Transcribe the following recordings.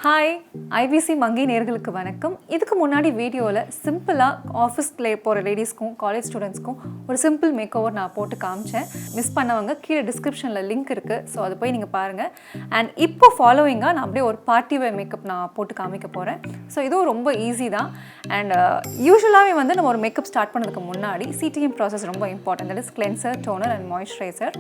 Hi IBC மங்கை நேர்களுக்கு வணக்கம். இதுக்கு முன்னாடி வீடியோவில் சிம்பிளாக ஆஃபீஸ்க்கு போகிற லேடிஸ்க்கும் காலேஜ் ஸ்டூடெண்ட்ஸ்க்கும் ஒரு சிம்பிள் மேக் ஓவர் நான் போட்டு காமிச்சேன். மிஸ் பண்ணவங்க கீழே டிஸ்கிரிப்ஷனில் லிங்க் இருக்குது, ஸோ அதை போய் நீங்கள் பாருங்கள். அண்ட் இப்போ ஃபாலோவிங்காக நான் அப்படியே ஒரு பார்ட்டி வேர் மேக்கப் நான் போட்டு காமிக்க போகிறேன். ஸோ இதுவும் ரொம்ப ஈஸி தான். அண்ட் யூஸ்வலாகவே வந்து நம்ம ஒரு மேக்கப் ஸ்டார்ட் பண்ணதுக்கு முன்னாடி சிடிஎம் ப்ராசஸ் ரொம்ப important. That is cleanser, toner and moisturiser.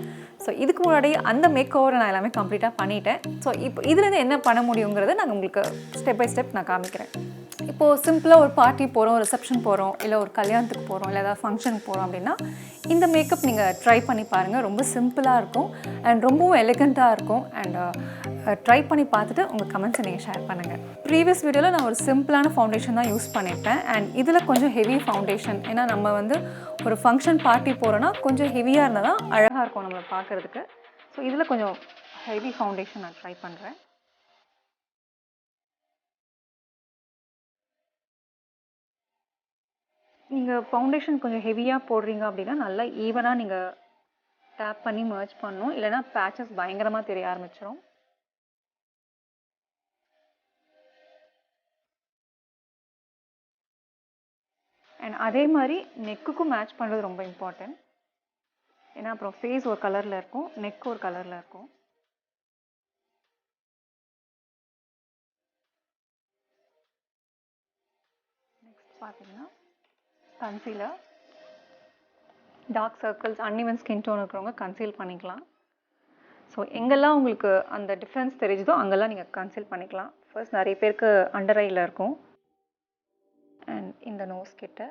So இதுக்கு முன்னாடி அந்த மேக் ஓவரை நான் எல்லாமே கம்ப்ளீட்டாக பண்ணிட்டேன். ஸோ இப்போ இதுலேருந்து என்ன பண்ண முடியுங்கிறத நான் உங்களுக்கு ஸ்டெப் பை ஸ்டெப் நான் காமிக்கிறேன். இப்போது சிம்பிளாக ஒரு பார்ட்டி போகிறோம், ரிசப்ஷன் போகிறோம், இல்லை ஒரு கல்யாணத்துக்கு போகிறோம், இல்லை ஏதாவது ஃபங்க்ஷனுக்கு போகிறோம் அப்படின்னா இந்த மேக்கப் நீங்கள் ட்ரை பண்ணி பாருங்கள். ரொம்ப சிம்பிளாக இருக்கும் அண்ட் ரொம்பவும் எலிகண்ட்டாக இருக்கும். அண்ட் ட்ரை பண்ணி பார்த்துட்டு உங்கள் கமெண்ட்ஸை நீங்கள் ஷேர் பண்ணுங்கள். ப்ரீவியஸ் வீடியோவில் நான் ஒரு சிம்பிளான ஃபவுண்டேஷன் தான் யூஸ் பண்ணியிருப்பேன். அண்ட் இதில் கொஞ்சம் ஹெவி ஃபவுண்டேஷன், ஏன்னா நம்ம வந்து ஒரு ஃபங்க்ஷன் பார்ட்டி போகிறோன்னா கொஞ்சம் ஹெவியாக இருந்தால் தான் அழகாக இருக்கும் நம்மளை பார்க்குறதுக்கு. ஸோ இதில் கொஞ்சம் ஹெவி ஃபவுண்டேஷன் நான் ட்ரை பண்ணுறேன். நீங்கள் ஃபவுண்டேஷன் கொஞ்சம் ஹெவியாக போடுறீங்க அப்படின்னா நல்லா ஈவனாக நீங்கள் டேப் பண்ணி மர்ஜ் பண்ணணும், இல்லைனா பேச்சஸ் பயங்கரமாக தெரிய ஆரம்பிச்சிடும். அண்ட் அதே மாதிரி நெக்குக்கும் மேட்ச் பண்ணுறது ரொம்ப இம்பார்ட்டன்ட். ஏன்னா அப்புறம் ஃபேஸ் ஒரு கலரில் இருக்கும், நெக் ஒரு கலரில் இருக்கும். நெக்ஸ்ட் பார்த்தீங்கன்னா concealer. Dark circles, uneven skin tone இருக்கிறவங்க கன்சீல் பண்ணிக்கலாம். ஸோ எங்கெல்லாம் உங்களுக்கு அந்த டிஃப்ரென்ஸ் தெரியுதோ அங்கெல்லாம் நீங்கள் கன்சீல் பண்ணிக்கலாம். ஃபர்ஸ்ட் நிறைய பேருக்கு அண்டர் ஐயில் இருக்கும் அண்ட் இந்த நோஸ் கிட்ட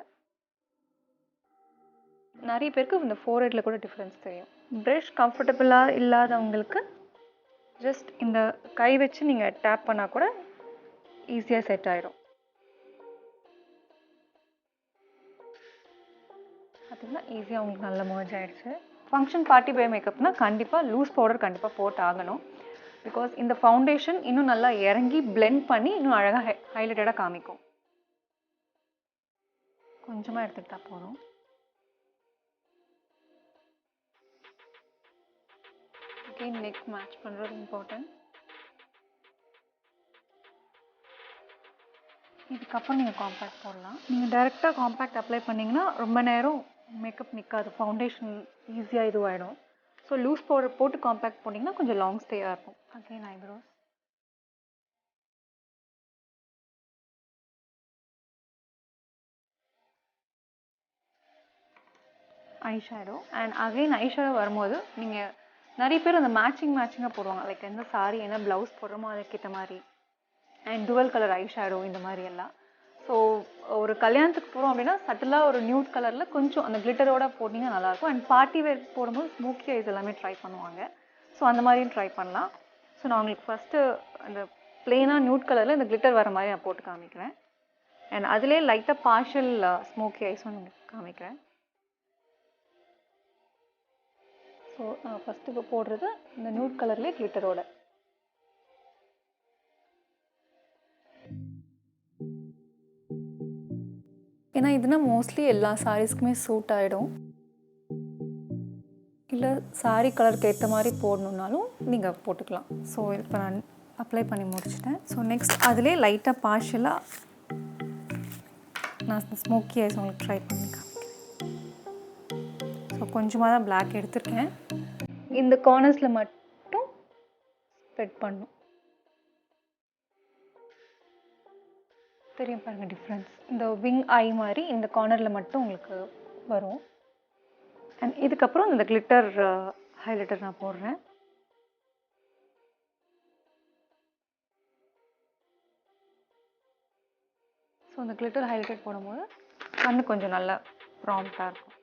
நிறைய பேருக்கு இந்த ஃபோர்ஹெட்டில் கூட டிஃப்ரென்ஸ் தெரியும். ப்ரஷ் கம்ஃபர்டபுளாக இல்லாதவங்களுக்கு ஜஸ்ட் இந்த கை வச்சு நீங்கள் டேப் பண்ணால் கூட ஈஸியாக செட் ஆகிடும். பார்த்தீங்கன்னா ஈஸியாக உங்களுக்கு நல்ல மர்ஜ் ஆகிடுச்சு. ஃபங்க்ஷன் பார்ட்டி பை மேக்கப்னா கண்டிப்பாக லூஸ் பவுடர் கண்டிப்பாக போட்டு ஆகணும். பிகாஸ் இந்த ஃபவுண்டேஷன் இன்னும் நல்லா இறங்கி பிளெண்ட் பண்ணி இன்னும் அழகாக ஹைலைட்டடாக காமிக்கும். கொஞ்சமாக எடுத்துக்கிட்டா போதும். அகெயின் நெக் மேட்ச் பண்ணுறது இம்பார்ட்டன்ட். இதுக்கப்புறம் நீங்கள் காம்பேக்ட் போடலாம். நீங்கள் டைரெக்டாக காம்பேக்ட் அப்ளை பண்ணிங்கன்னா ரொம்ப நேரம் மேக்கப் நிற்காது, ஃபவுண்டேஷன் ஈஸியாக இதுவாகிடும். ஸோ லூஸ் பவுடர் போட்டு காம்பேக்ட் போட்டிங்கன்னா கொஞ்சம் லாங் ஸ்டேயாக இருக்கும். Again eyebrows. Eyeshadow. And again eyeshadow வரும்போது நீங்கள் நிறைய பேர் அந்த மேட்சிங்காக போடுவாங்க. லைக் எந்த சாரி என்ன ப்ளவுஸ் போடுறோமோ அதுக்கேற்ற மாதிரி. அண்ட் டுவல் கலர் ஐஷேடோ இந்த மாதிரி எல்லாம். ஸோ ஒரு கல்யாணத்துக்கு போகிறோம் அப்படின்னா சட்டிலாக ஒரு நியூட் கலரில் கொஞ்சம் அந்த கிளிட்டரோட போட்டிங்கன்னா நல்லாயிருக்கும். அண்ட் பார்ட்டி வேர் போடும்போது ஸ்மோக்கி ஐஸ் எல்லாமே ட்ரை பண்ணுவாங்க. ஸோ அந்த மாதிரியும் ட்ரை பண்ணலாம். ஸோ நான் உங்களுக்கு ஃபஸ்ட்டு அந்த பிளெயினாக நியூட் கலரில் இந்த கிளிட்டர் வர மாதிரி நான் போட்டு காமிக்கிறேன். அண்ட் அதிலே லைட்டாக பார்ஷியல் ஸ்மோக்கி ஐஸும் உங்களுக்கு காமிக்கிறேன். ஸோ நான் ஃபஸ்ட்டு இப்போ போடுறது இந்த நியூட் கலர்லேயே கிளிட்டரோட. ஏன்னா இதுனா மோஸ்ட்லி எல்லா சாரீஸ்க்குமே சூட் ஆகிடும். இல்லை சாரீ கலருக்கு ஏற்ற மாதிரி போடணுன்னாலும் நீங்கள் போட்டுக்கலாம். ஸோ இப்போ நான் அப்ளை பண்ணி முடிச்சிட்டேன். ஸோ நெக்ஸ்ட் அதிலே லைட்டாக பார்ஷியலாக நான் ஸ்மோக்கி ஐஸ் உங்களுக்கு ட்ரை பண்ணி காமிக்கிறேன். ஸோ கொஞ்சமாக தான் பிளாக் எடுத்திருக்கேன். இந்த கார்னர்ஸில் மட்டும் ஸ்ப்ரெட் பண்ணும். தெரியும் பாருங்கள் டிஃப்ரென்ஸ். இந்த விங் ஐ மாதிரி இந்த கார்னரில் மட்டும் உங்களுக்கு வரும். அண்ட் இதுக்கப்புறம் இந்த கிளிட்டர் ஹைலைட்டர் நான் போடுறேன். ஸோ இந்த கிளிட்டர் ஹைலைட்டர் போடும்போது கண்ணு கொஞ்சம் நல்லா ப்ராம்ப்டாக இருக்கும்.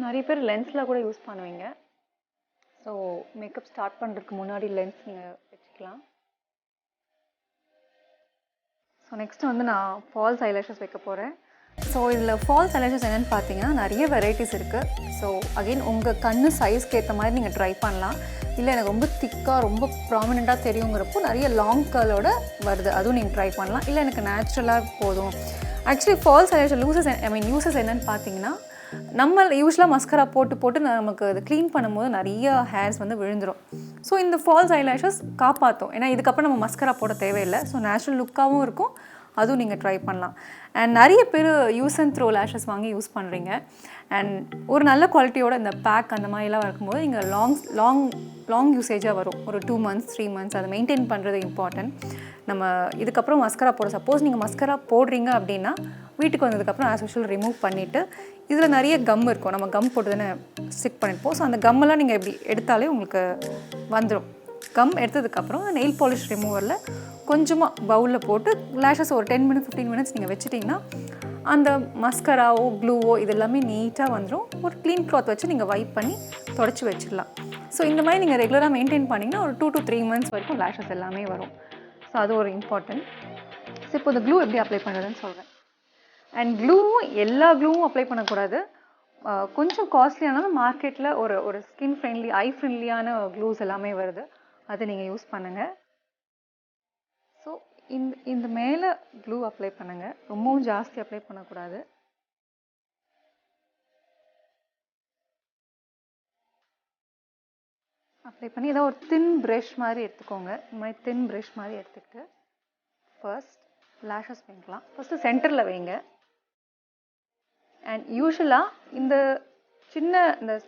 நிறைய பேர் லென்ஸில் கூட யூஸ் பண்ணுவீங்க. ஸோ மேக்கப் ஸ்டார்ட் பண்ணுறதுக்கு முன்னாடி லென்ஸ் நீங்கள் வச்சுக்கலாம். ஸோ நெக்ஸ்ட் வந்து நான் ஃபால்ஸ் ஐலேஷஸ் வைக்க போகிறேன். ஸோ இதில் ஃபால்ஸ் ஐலாஷஸ் என்னென்னு பார்த்தீங்கன்னா நிறைய வெரைட்டிஸ் இருக்குது. ஸோ அகெயின் உங்கள் கண்ணு சைஸ்க்கு ஏற்ற மாதிரி நீங்கள் ட்ரை பண்ணலாம். இல்லை எனக்கு ரொம்ப திக்காக ரொம்ப ப்ராமினெண்ட்டாக தெரியுங்கிறப்போ நிறைய லாங் கர்லோட வருது, அதுவும் நீங்கள் ட்ரை பண்ணலாம். இல்லை எனக்கு நேச்சுரலாக போதும். ஆக்சுவலி ஃபால்ஸ் ஐலாஷ் யூசஸ் என்னென்னு பார்த்தீங்கன்னா, நம்ம யூஸ்வலாக மஸ்கரா போட்டு நமக்கு அது க்ளீன் பண்ணும்போது நிறைய ஹேர்ஸ் வந்து விழுந்துடும். ஸோ இந்த ஃபால்ஸ் ஐலாஷஸ் காப்பாற்றும். ஏன்னா இதுக்கப்புறம் நம்ம மஸ்கரா போட தேவையில்லை. ஸோ நேச்சுரல் லுக்காகவும் இருக்கும், அதுவும் நீங்கள் ட்ரை பண்ணலாம். அண்ட் நிறைய பேர் யூஸ் அண்ட் த்ரோ லேஷஸ் வாங்கி யூஸ் பண்ணுறீங்க. அண்ட் ஒரு நல்ல குவாலிட்டியோட இந்த பேக் அந்த மாதிரிலாம் இருக்கும்போது இங்கே லாங் யூசேஜாக வரும். ஒரு 2 months 3 months அதை மெயின்டைன் பண்ணுறது இம்பார்ட்டன்ட். நம்ம இதுக்கப்புறம் மஸ்கரா போட சப்போஸ் நீங்கள் மஸ்கரா போடுறீங்க அப்படின்னா வீட்டுக்கு வந்ததுக்கப்புறம் ஆஸ் யூஷுவல் ரிமூவ் பண்ணிவிட்டு இதில் நிறைய கம் இருக்கும், நம்ம கம் போட்டு தானே ஸ்டிக் பண்ணியிருப்போம். ஸோ அந்த கம்மெல்லாம் நீங்கள் இப்படி எடுத்தாலே உங்களுக்கு வந்துடும். கம் எடுத்ததுக்கப்புறம் நெயில் பாலிஷ் ரிமூவரில் கொஞ்சமாக பவுலில் போட்டு லேஷஸ் ஒரு 10 minutes 15 minutes நீங்கள் வச்சுட்டிங்கன்னா அந்த மஸ்கராவோ க்ளூவோ இது எல்லாமே நீட்டாக வந்துடும். ஒரு க்ளீன் க்ளாத் வச்சு நீங்கள் வைப் பண்ணி தொடச்சி வச்சிடலாம். ஸோ இந்த மாதிரி நீங்கள் ரெகுலராக மெயின்டைன் பண்ணிங்கன்னா ஒரு 2 to 3 months வரைக்கும் லேஷஸ் எல்லாமே வரும். ஸோ அது ஒரு இம்பார்ட்டன்ட். ஸோ இப்போ இந்த க்ளூ எப்படி அப்ளை பண்ணுறதுன்னு சொல்கிறேன். அண்ட் க்ளூவும் எல்லா க்ளூவும் அப்ளை பண்ணக்கூடாது. கொஞ்சம் காஸ்ட்லியானாலும் மார்க்கெட்டில் ஒரு ஸ்கின் ஃப்ரெண்ட்லி ஐ ஃப்ரெண்ட்லியான க்ளூஸ் எல்லாமே வருது, அதை நீங்கள் யூஸ் பண்ணுங்கள். ஸோ இந்த மேலே க்ளூ அப்ளை பண்ணுங்கள், ரொம்பவும் ஜாஸ்தி அப்ளை பண்ணக்கூடாது. அப்ளை பண்ணி ஏதாவது ஒரு தின் ப்ரஷ் மாதிரி எடுத்துக்கோங்க. இந்த மாதிரி தின் ப்ரஷ் மாதிரி எடுத்துக்கிட்டு ஃபர்ஸ்ட் லேஷஸ் வைக்கலாம். ஃபஸ்ட்டு சென்டரில் வைங்க. அண்ட் யூஷுவலாக இந்த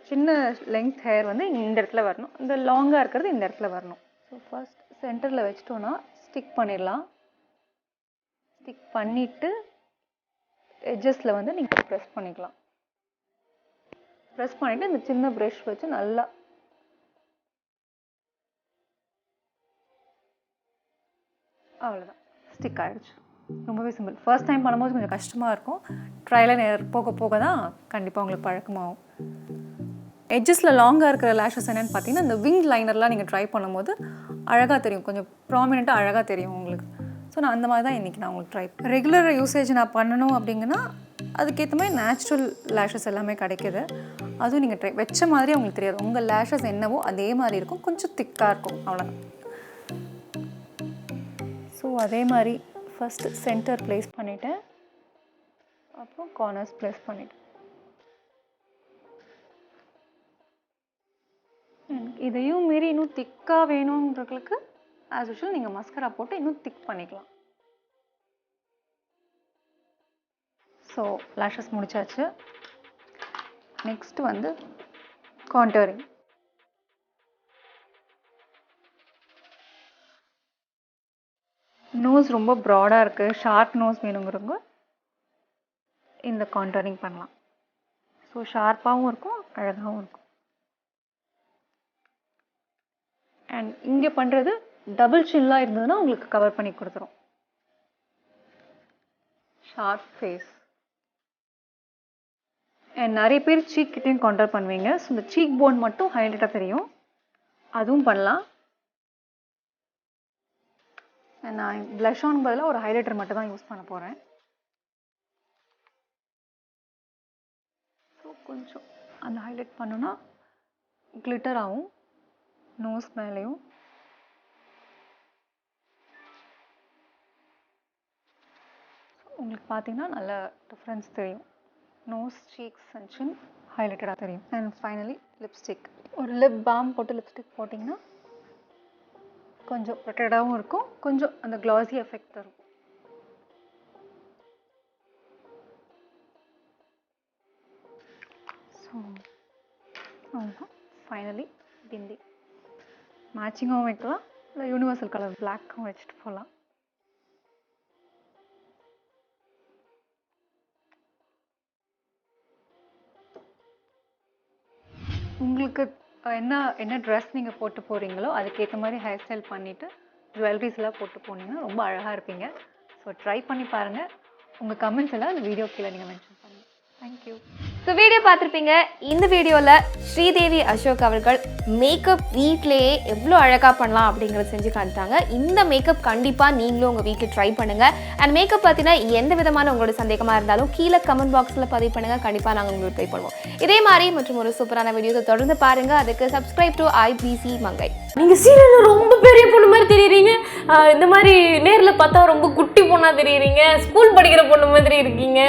சின்ன லெங்த் ஹேர் வந்து இந்த இடத்துல வரணும், இந்த லாங்காக இருக்கிறது இந்த இடத்துல வரணும். ஸோ ஃபர்ஸ்ட் சென்டரில் வச்சிட்டோன்னா ஸ்டிக் பண்ணிடலாம். ஸ்டிக் பண்ணிவிட்டு எட்ஜஸில் வந்து நீங்கள் ப்ரெஸ் பண்ணிக்கலாம். ப்ரெஸ் பண்ணிவிட்டு இந்த சின்ன ப்ரஷ் வச்சு நல்லா அவ்வளோதான், ஸ்டிக் ஆகிடுச்சு. ரொம்பவே சிம்பிள். ஃபர்ஸ்ட் டைம் பண்ணும்போது கொஞ்சம் கஷ்டமாக இருக்கும். ட்ரையல் போக போக தான் கண்டிப்பாக உங்களுக்கு பழக்கமாகும். எட்ஜஸில் லாங்காக இருக்கிற லேஷஸ் என்னென்னு பார்த்தீங்கன்னா இந்த விங் லைனர்லாம் நீங்கள் ட்ரை பண்ணும்போது அழகாக தெரியும், கொஞ்சம் ப்ராமினெண்ட்டாக அழகாக தெரியும் உங்களுக்கு. ஸோ நான் அந்த மாதிரி தான் இன்றைக்கி நான் உங்களுக்கு ட்ரை ரெகுலர் யூசேஜ் நான் பண்ணணும் அப்படிங்கன்னா அதுக்கேற்ற மாதிரி நேச்சுரல் லேஷஸ் எல்லாமே கிடைக்கிது. அதுவும் நீங்கள் ட்ரை வச்ச மாதிரி உங்களுக்கு தெரியாது, உங்கள் லேஷஸ் என்னவோ அதே மாதிரி இருக்கும், கொஞ்சம் திக்காக இருக்கும், அவ்வளோதான். ஸோ அதே மாதிரி ஃபஸ்ட்டு சென்டர் ப்ளேஸ் பண்ணிவிட்டேன், அப்புறம் கார்னர்ஸ் ப்ளேஸ் பண்ணிவிட்டேன். இதையும் மீறி இன்னும் திக்காக வேணுன்றவங்களுக்கு ஆஸ் யூஷுவல் நீங்கள் மஸ்கரா போட்டு இன்னும் திக் பண்ணிக்கலாம். ஸோ லேஷஸ் முடிச்சாச்சு. நெக்ஸ்ட்டு வந்து கான்டோரிங். நோஸ் ரொம்ப ப்ராடாக இருக்குது, ஷார்ப் நோஸ் வேணுங்கிறவங்க இந்த கான்டோரிங் பண்ணலாம். ஸோ ஷார்ப்பாகவும் இருக்கும், அழகாகவும் இருக்கும். அண்ட் இங்கே பண்ணுறது டபுள் சின்லாம் இருந்ததுன்னா உங்களுக்கு கவர் பண்ணி கொடுத்துரும். Sharp face. அண்ட் நிறைய பேர் சீக் கிட்டையும் கான்டோர் பண்ணுவீங்க. ஸோ இந்த சீக் போன் மட்டும் ஹைலைட்டாக தெரியும், அதுவும் பண்ணலாம். நான் ப்ளஷ் ஆன் பதிலாக ஒரு ஹைலைட்டர் மட்டும் தான் யூஸ் பண்ண போகிறேன். ஸோ கொஞ்சம் அந்த ஹைலைட் பண்ணோன்னா கிளிட்டர் ஆகும் நோஸ் மேலேயும். உங்களுக்கு பார்த்தீங்கன்னா நல்ல டிஃப்ரென்ஸ் தெரியும், நோஸ் சீக்ஸ் அண்ட் சின் ஹைலைட்டடாக தெரியும். And finally lipstick. ஒரு லிப் பாம் போட்டு லிப்ஸ்டிக் போட்டிங்கன்னா கொஞ்சம் ப்ரொட்டடாகவும் இருக்கும், கொஞ்சம் அந்த க்ளாஸி எஃபெக்ட் தரும். ஸோ அவ்வளோதான். ஃபைனலி பிந்தி மேட்சிங்காகவும் வைக்கலாம், இல்லை யூனிவர்சல் கலர் பிளாக்கும் வச்சுட்டு போகலாம். உங்களுக்கு என்ன ட்ரெஸ் நீங்கள் போட்டு போகிறீங்களோ அதுக்கேற்ற மாதிரி ஹேர் ஸ்டைல் பண்ணிவிட்டு ஜுவல்லரிஸ்லாம் போட்டு போனீங்கன்னா ரொம்ப அழகாக இருப்பீங்க. ஸோ ட்ரை பண்ணி பாருங்கள். உங்கள் கமெண்ட்ஸ் எல்லாம் அந்த வீடியோ கீழே நீங்கள் மென்ஷன் பண்ணுங்கள். தேங்க்யூ. ஸோ வீடியோ பார்த்துருப்பீங்க. இந்த வீடியோவில் ஸ்ரீதேவி அசோக் அவர்கள் மேக்கப் வீட்லேயே எவ்வளோ அழகாக பண்ணலாம் அப்படிங்கிறத செஞ்சு காமிட்டாங்க. இந்த மேக்கப் கண்டிப்பாக நீங்களும் உங்கள் வீட்டில் ட்ரை பண்ணுங்கள். அண்ட் மேக்கப் பார்த்தீங்கன்னா எந்த விதமான உங்களோட சந்தேகமாக இருந்தாலும் கீழே கமெண்ட் பாக்ஸில் பதிவு பண்ணுங்கள். கண்டிப்பாக நாங்கள் உங்களுக்கு ட்ரை பண்ணுவோம். இதே மாதிரி மற்றும் ஒரு சூப்பரான வீடியோஸை தொடர்ந்து பாருங்கள். அதுக்கு சப்ஸ்கிரைப் டு IBC மங்கை. நீங்கள் சீரியலில் ரொம்ப பெரிய பொண்ணு மாதிரி தெரியுறீங்க. இந்த மாதிரி நேரில் பார்த்தா ரொம்ப குட்டி பொண்ணாக தெரியுறீங்க. ஸ்கூல் படிக்கிற பொண்ணு மாதிரி இருக்கீங்க.